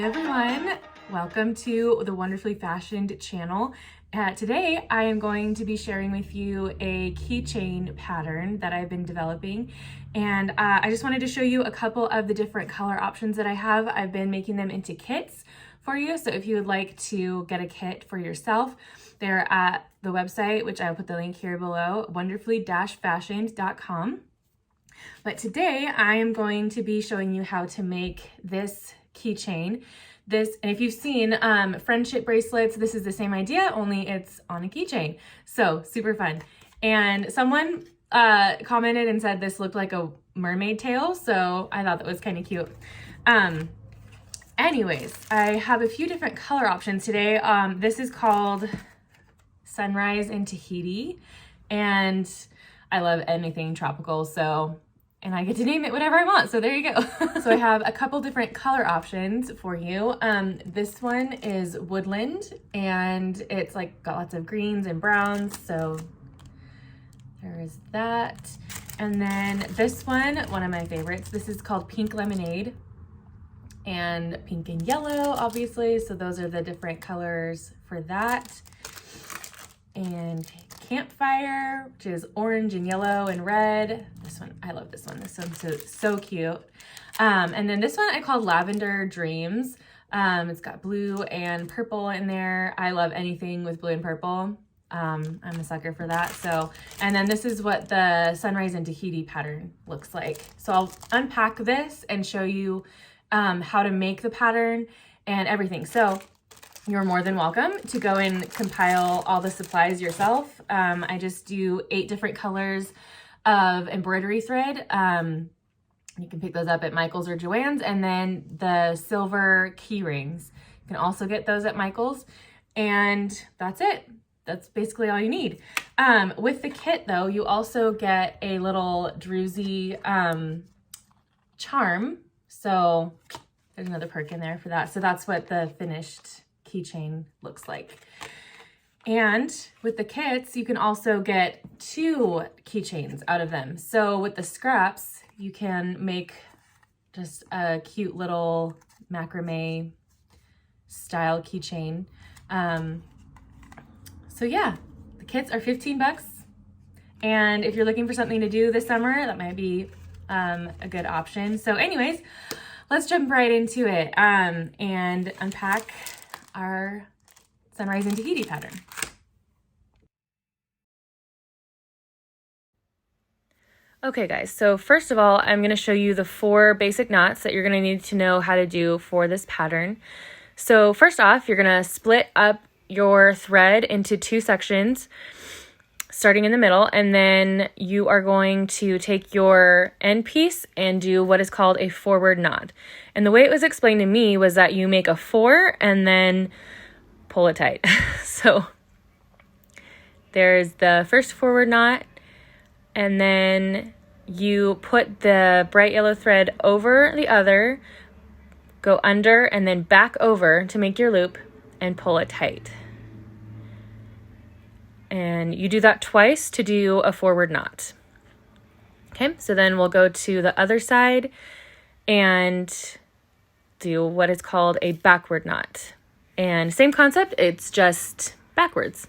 everyone, welcome to the Wonderfully Fashioned channel. Today I am going to be sharing with you a keychain pattern that I've been developing, and I just wanted to show you a couple of the different color options that I have. I've been making them into kits for you, so if you would like to get a kit for yourself, they're at the website, which I'll put the link here below, wonderfully-fashioned.com. But today I am going to be showing you how to make this keychain. And if you've seen friendship bracelets, this is the same idea, only it's on a keychain. So super fun. And someone commented and said this looked like a mermaid tail, so I thought that was kind of cute. Anyways, I have a few different color options today. This is called Sunrise in Tahiti, and I love anything tropical, and I get to name it whatever I want, so there you go. So I have a couple different color options for you. This one is woodland, and it's like got lots of greens and browns, so there is that. And then this one of my favorites, this is called Pink Lemonade, and pink and yellow, obviously, so those are the different colors for that. And Campfire, which is orange and yellow and red. This one, I love this one. This one's so cute. And then this one I call Lavender Dreams. It's got blue and purple in there. I love anything with blue and purple. I'm a sucker for that. And then this is what the Sunrise in Tahiti pattern looks like. So I'll unpack this and show you how to make the pattern and everything. So you're more than welcome to go and compile all the supplies yourself. I just do 8 different colors of embroidery thread. You can pick those up at Michael's or Joann's, and then the silver key rings. You can also get those at Michael's, and that's it. That's basically all you need. With the kit though, you also get a little druzy charm. So there's another perk in there for that. So that's what the finished keychain looks like. And with the kits, you can also get 2 keychains out of them. So with the scraps, you can make just a cute little macrame style keychain. So yeah, the kits are 15 bucks. And if you're looking for something to do this summer, that might be a good option. So anyways, let's jump right into it and unpack our Sunrise in Tahiti pattern. Okay guys, so first of all, I'm going to show you the 4 basic knots that you're going to need to know how to do for this pattern. So first off, you're going to split up your thread into 2 sections, starting in the middle, and then you are going to take your end piece and do what is called a forward knot. And the way it was explained to me was that you make a 4 and then pull it tight. So there's the first forward knot, and then you put the bright yellow thread over the other, go under, and then back over to make your loop and pull it tight. And you do that twice to do a forward knot. Okay, so then we'll go to the other side and do what is called a backward knot. And same concept, it's just backwards.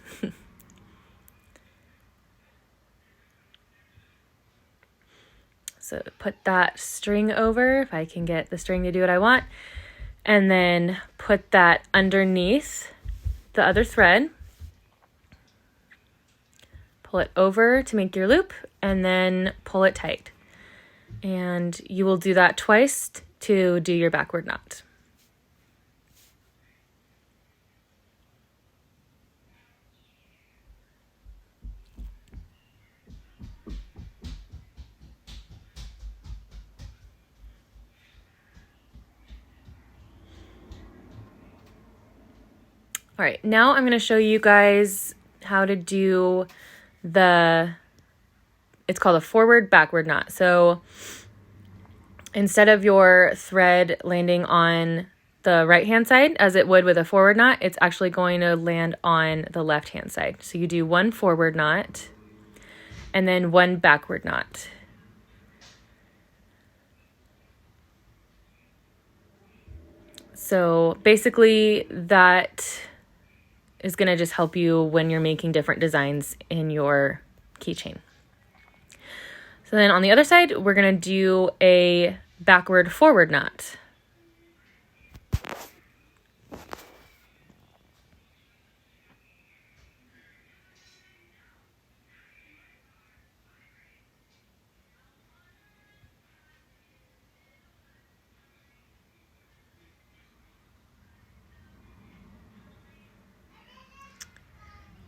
So put that string over, if I can get the string to do what I want, and then put that underneath the other thread. Pull it over to make your loop, and then pull it tight. And you will do that twice to do your backward knot. All right, now I'm going to show you guys how to do it's called a forward backward knot. So instead of your thread landing on the right hand side as it would with a forward knot, it's actually going to land on the left hand side. So you do 1 forward knot and then 1 backward knot. So basically that is going to just help you when you're making different designs in your keychain. So then on the other side, we're going to do a backward forward knot.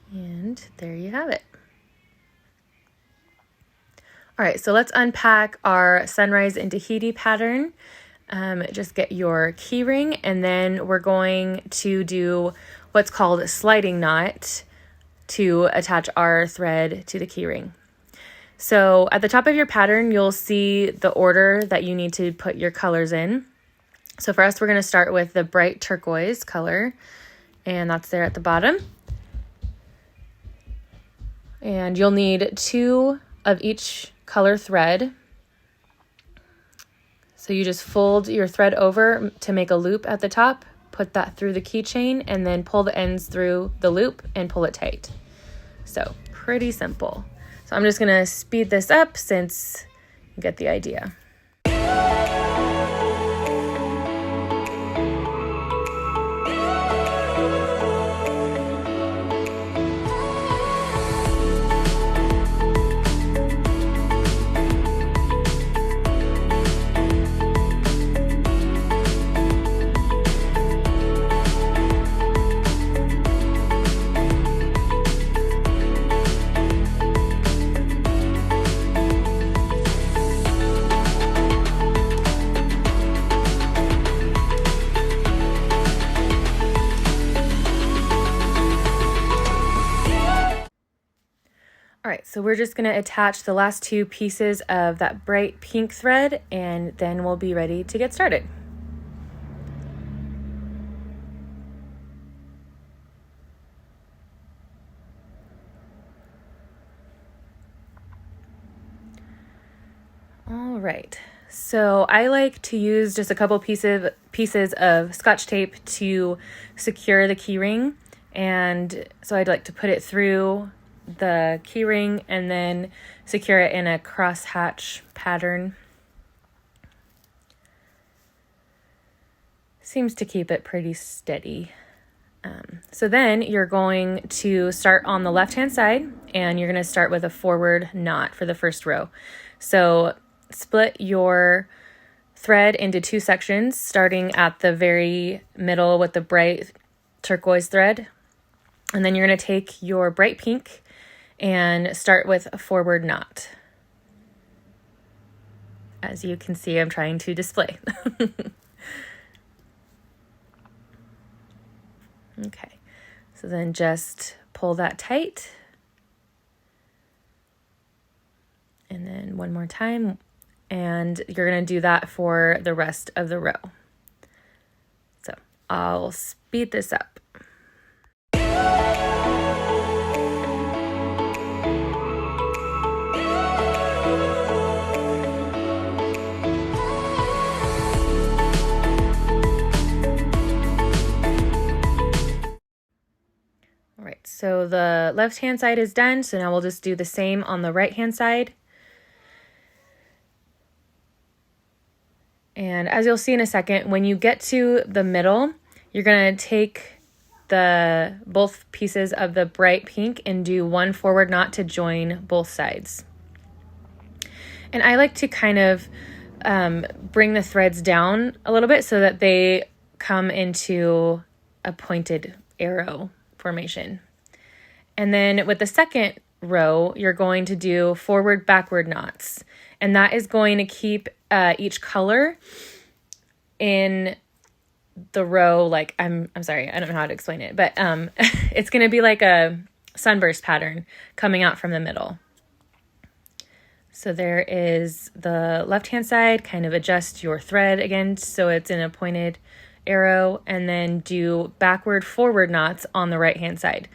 And there you have it. All right, so let's unpack our Sunrise in Tahiti pattern. Just get your key ring, and then we're going to do what's called a sliding knot to attach our thread to the key ring. So at the top of your pattern, you'll see the order that you need to put your colors in. So for us, we're going to start with the bright turquoise color, and that's there at the bottom. And you'll need 2 of each color thread. So you just fold your thread over to make a loop at the top, put that through the keychain, and then pull the ends through the loop and pull it tight. So pretty simple. So I'm just gonna speed this up since you get the idea. All right, so we're just going to attach the last 2 pieces of that bright pink thread, and then we'll be ready to get started. All right, so I like to use just a couple pieces of Scotch tape to secure the key ring, and so I'd like to put it through the key ring and then secure it in a crosshatch pattern. Seems to keep it pretty steady. So then you're going to start on the left-hand side, and you're going to start with a forward knot for the first row. So split your thread into 2 sections, starting at the very middle with the bright turquoise thread. And then you're going to take your bright pink and start with a forward knot. As you can see, I'm trying to display. Okay, so then just pull that tight. And then one more time. And you're going to do that for the rest of the row. So I'll speed this up. All right, so the left-hand side is done. So now we'll just do the same on the right-hand side. And as you'll see in a second, when you get to the middle, you're going to take both pieces of the bright pink and do 1 forward knot to join both sides. And I like to kind of bring the threads down a little bit so that they come into a pointed arrow formation. And then with the second row, you're going to do forward backward knots. And that is going to keep each color in the row, like I'm sorry, I don't know how to explain it, but it's going to be like a sunburst pattern coming out from the middle. So there is the left-hand side, kind of adjust your thread again so it's in a pointed arrow, and then do backward forward knots on the right-hand side.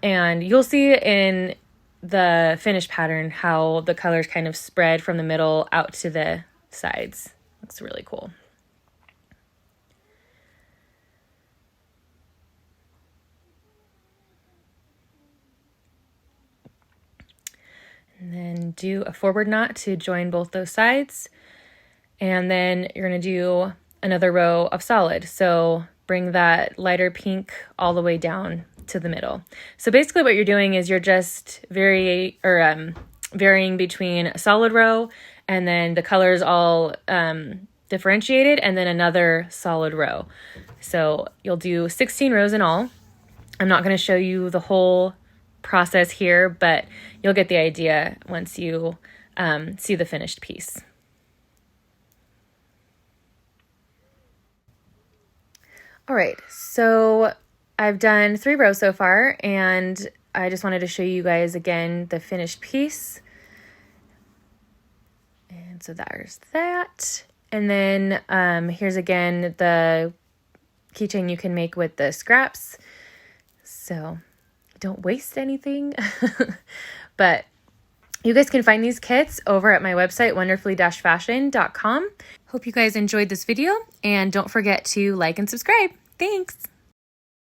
And you'll see in the finished pattern how the colors kind of spread from the middle out to the sides. Looks really cool. And then do a forward knot to join both those sides. And then you're going to do another row of solid. So bring that lighter pink all the way down to the middle. So basically what you're doing is you're just varying between a solid row and then the colors all differentiated and then another solid row. So you'll do 16 rows in all. I'm not going to show you the whole process here, but you'll get the idea once you see the finished piece. All right, so I've done 3 rows so far, and I just wanted to show you guys again the finished piece. And so there's that. And then here's again the keychain you can make with the scraps. So don't waste anything. But you guys can find these kits over at my website, wonderfully-fashion.com. Hope you guys enjoyed this video, and don't forget to like and subscribe. Thanks.